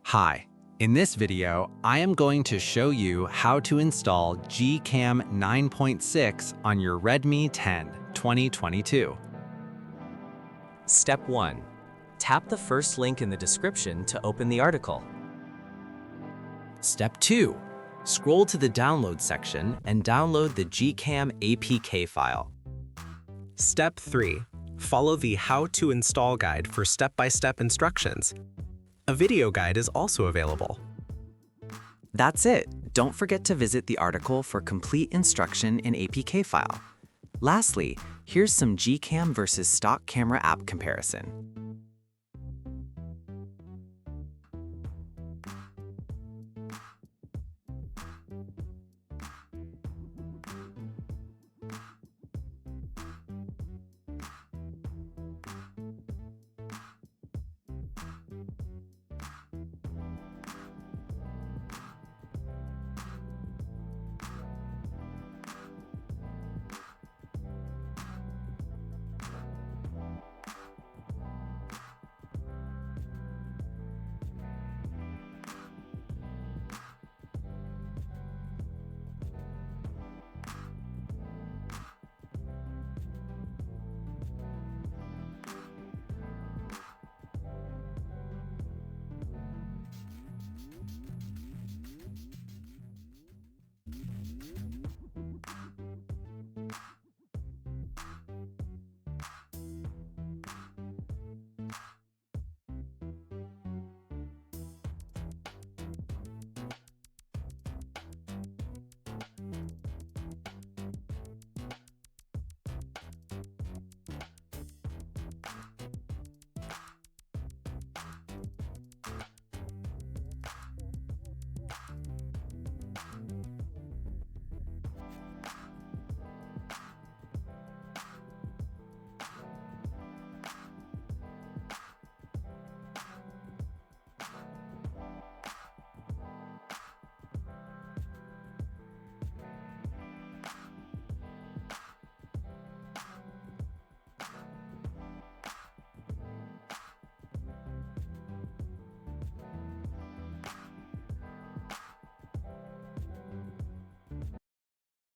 Hi, in this video, I am going to show you how to install GCam 9.6 on your Redmi 10 2022. Step 1. Tap the first link in the description to open the article. Step 2. Scroll to the download section and download the GCam APK file. Step 3. Follow the How to Install guide for step-by-step instructions. A video guide is also available. That's it. Don't forget to visit the article for complete instruction in APK file. Lastly, here's some GCam versus stock camera app comparison.